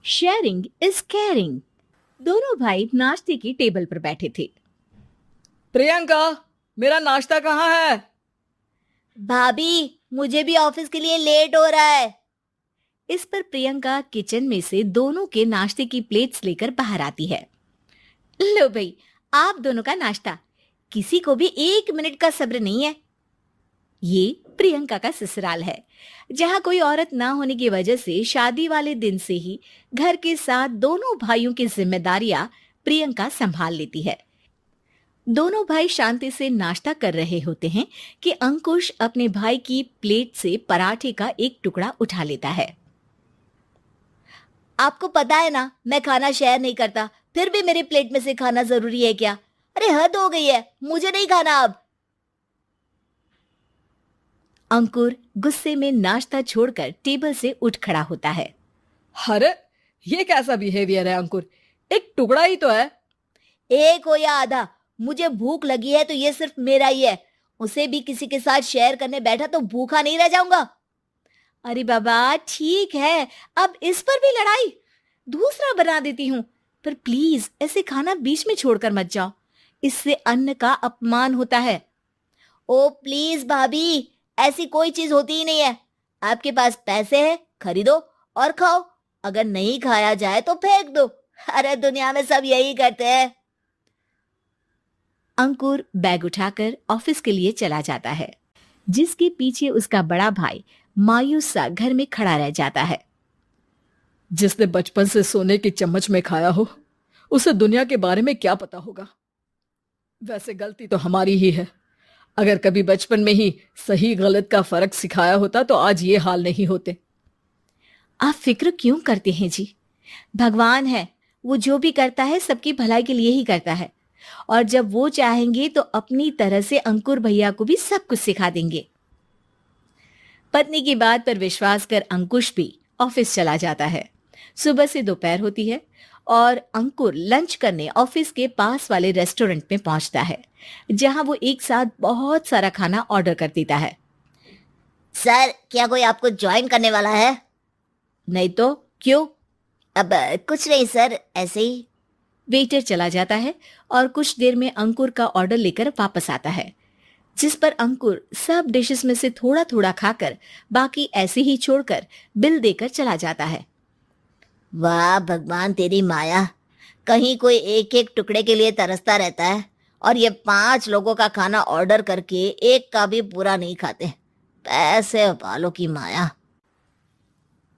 Sharing is caring. दोनों भाई नाश्ते की टेबल पर बैठे थे। प्रियंका, मेरा नाश्ता कहाँ है? भाभी, मुझे भी ऑफिस के लिए लेट हो रहा है। इस पर प्रियंका किचन में से दोनों के नाश्ते की प्लेट्स लेकर बाहर आती है। लो भाई, आप दोनों का नाश्ता। किसी को भी 1 मिनट का सब्र नहीं है। ये प्रियंका का ससुराल है, जहाँ कोई औरत ना होने की वजह से शादी वाले दिन से ही घर के साथ दोनों भाइयों की जिम्मेदारियां प्रियंका संभाल लेती है। दोनों भाई शांति से नाश्ता कर रहे होते हैं कि अंकुश अपने भाई की प्लेट से पराठे का एक टुकड़ा उठा लेता है। आपको पता है ना, मैं खाना शेयर नहीं करता, फिर भी मेरे प्लेट में से खाना जरूरी है क्या? अरे हद हो गई है, मुझे नहीं खाना अब। अंकुर गुस्से में नाश्ता छोड़कर टेबल से उठ खड़ा होता है। अरे, ये कैसा बिहेवियर है अंकुर? एक टुकड़ा ही तो है। एक हो या आधा, मुझे भूख लगी है तो ये सिर्फ मेरा ही है। उसे भी किसी के साथ शेयर करने बैठा तो भूखा नहीं रह जाऊंगा। अरे बाबा ठीक है, अब इस पर भी लड़ाई। दूसरा बना देती हूँ, पर प्लीज ऐसे खाना बीच में छोड़कर मत जाओ। इससे अन्न का अपमान होता है। ओ प्लीज भाभी, ऐसी कोई चीज होती ही नहीं है। आपके पास पैसे हैं, खरीदो और खाओ। अगर नहीं खाया जाए तो फेंक दो। अरे दुनिया में सब यही करते हैं। अंकुर बैग उठाकर ऑफिस के लिए चला जाता है, जिसके पीछे उसका बड़ा भाई मायूस सा घर में खड़ा रह जाता है। जिसने बचपन से सोने की चम्मच में खाया हो, उसे दुनिया के बारे में क्या पता होगा। वैसे गलती तो हमारी ही है। अगर कभी बचपन में ही सही गलत का फर्क सिखाया होता तो आज ये हाल नहीं होते। आप फिक्र क्यों करते हैं जी? भगवान है, वो जो भी करता है सबकी भलाई के लिए ही करता है। और जब वो चाहेंगे तो अपनी तरह से अंकुर भैया को भी सब कुछ सिखा देंगे। पत्नी की बात पर विश्वास कर अंकुश भी ऑफिस चला जाता है। सुबह से दोपहर होती है और अंकुर लंच करने ऑफिस के पास वाले रेस्टोरेंट में पहुंचता है, जहां वो एक साथ बहुत सारा खाना ऑर्डर कर देता है। सर, क्या कोई आपको ज्वाइन करने वाला है? नहीं तो क्यों? अब कुछ नहीं सर, ऐसे ही। वेटर चला जाता है और कुछ देर में अंकुर का ऑर्डर लेकर वापस आता है, जिस पर अंकुर सब डिशेस में से थोड़ा थोड़ा खाकर बाकी ऐसे ही छोड़कर बिल देकर चला जाता है। वाह भगवान, तेरी माया। कहीं कोई एक एक टुकड़े के लिए तरसता रहता है और ये 5 लोगों का खाना ऑर्डर करके एक का भी पूरा नहीं खाते। पैसे वालों की माया।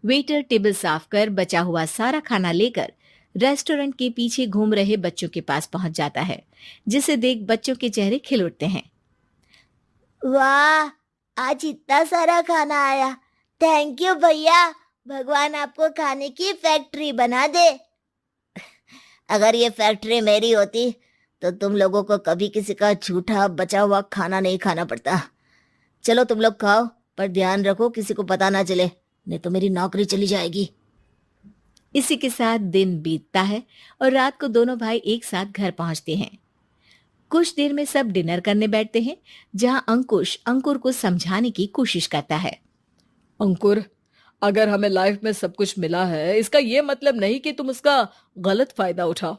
वेटर टेबल साफ कर बचा हुआ सारा खाना लेकर रेस्टोरेंट के पीछे घूम रहे बच्चों के पास पहुंच जाता है, जिसे देख बच्चों के चेहरे खिल उठते हैं। वाह, आज इतना सारा खाना आया। थैंक यू भैया, भगवान आपको खाने की फैक्ट्री बना दे। अगर ये फैक्ट्री मेरी होती तो तुम लोगों को कभी किसी का झूठा बचा हुआ खाना नहीं खाना पड़ता। चलो तुम लोग खाओ, पर ध्यान रखो किसी को पता ना चले, नहीं तो मेरी नौकरी चली जाएगी। इसी के साथ दिन बीतता है और रात को दोनों भाई एक साथ घर पहुंचते हैं। कुछ देर में सब डिनर करने बैठते हैं, जहां अंकुश अंकुर को समझाने की कोशिश करता है। अंकुर, अगर हमें लाइफ में सब कुछ मिला है, इसका ये मतलब नहीं कि तुम उसका गलत फायदा उठाओ,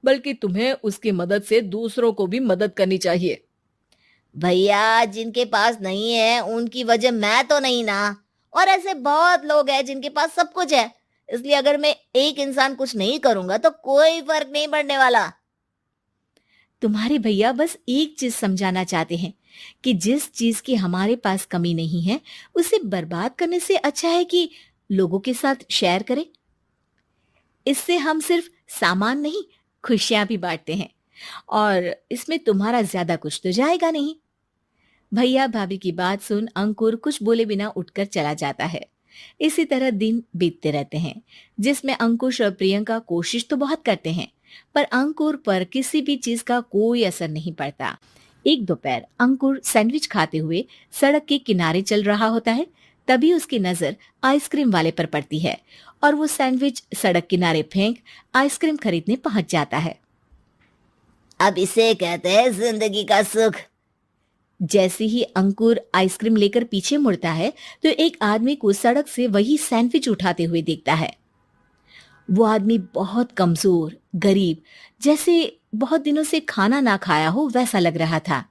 बल्कि तुम्हें उसकी मदद से दूसरों को भी मदद करनी चाहिए। भैया, जिनके पास नहीं है उनकी वजह मैं तो नहीं ना। और ऐसे बहुत लोग हैं जिनके पास सब कुछ है। इसलिए अगर मैं एक इंसान कुछ नहीं करूंगा तो कोई फर्क नहीं पड़ने वाला। तुम्हारे भैया बस एक चीज समझाना चाहते हैं कि जिस चीज की हमारे पास कमी नहीं है, उसे बर्बाद करने से अच्छा है कि लोगों के साथ शेयर करें। इससे हम सिर्फ सामान नहीं, खुशियां भी बांटते हैं, और इसमें तुम्हारा ज्यादा कुछ तो जाएगा नहीं। भैया भाभी की बात सुन अंकुर कुछ बोले बिना उठकर चला जाता है। इसी तरह दिन बीतते रहते हैं, जिसमें अंकुश और प्रियंका कोशिश तो बहुत करते हैं, पर अंकुर पर किसी भी चीज का कोई असर नहीं पड़ता। एक दोपहर अंकुर सैंडविच खाते हुए सड़क के किनारे चल रहा होता है। तभी उसकी नजर आइसक्रीम वाले पर पड़ती है और वो सैंडविच सड़क किनारे फेंक आइसक्रीम खरीदने पहुंच जाता है। अब इसे कहते हैं जिंदगी का सुख। जैसे ही अंकुर आइसक्रीम लेकर पीछे मुड़ता है तो एक आदमी को सड़क से वही सैंडविच उठाते हुए देखता है। वो आदमी बहुत कमजोर, गरीब, जैसे बहुत दिनों से खाना ना खाया हो वैसा लग रहा था।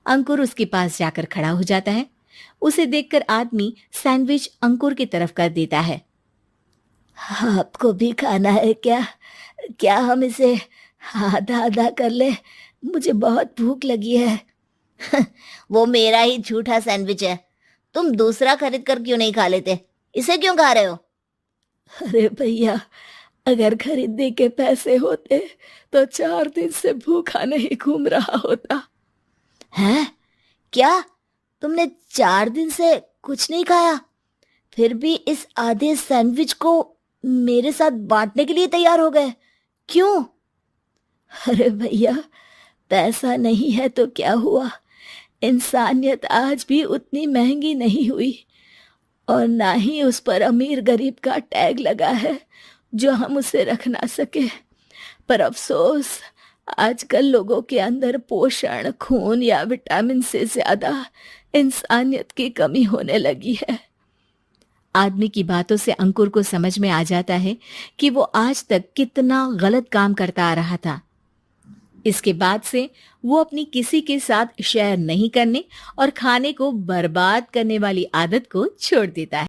अंकुर उसके पास जाकर खड़ा हो जाता है। उसे देखकर आदमी सैंडविच अंकुर की तरफ कर देता है। आपको भी खाना है क्या? क्या हम इसे आधा आधा कर ले? मुझे बहुत भूख लगी है। वो मेरा ही झूठा सैंडविच है। तुम दूसरा खरीद कर क्यों नहीं खा लेते? इसे क्यों खा रहे हो? अरे भैया, अगर खरीदने के पैसे होते तो 4 दिन से भूखा नहीं घूम रहा होता। हैं? क्या तुमने 4 दिन से कुछ नहीं खाया, फिर भी इस आधे सैंडविच को मेरे साथ बांटने के लिए तैयार हो गए? क्यों? अरे भैया, पैसा नहीं है तो क्या हुआ, इंसानियत आज भी उतनी महंगी नहीं हुई, और ना ही उस पर अमीर गरीब का टैग लगा है जो हम उसे रख ना सके। पर अफसोस, आजकल लोगों के अंदर पोषण, खून या विटामिन से ज्यादा इंसानियत की कमी होने लगी है। आदमी की बातों से अंकुर को समझ में आ जाता है कि वो आज तक कितना गलत काम करता आ रहा था। इसके बाद से वो अपनी किसी के साथ शेयर नहीं करने और खाने को बर्बाद करने वाली आदत को छोड़ देता है।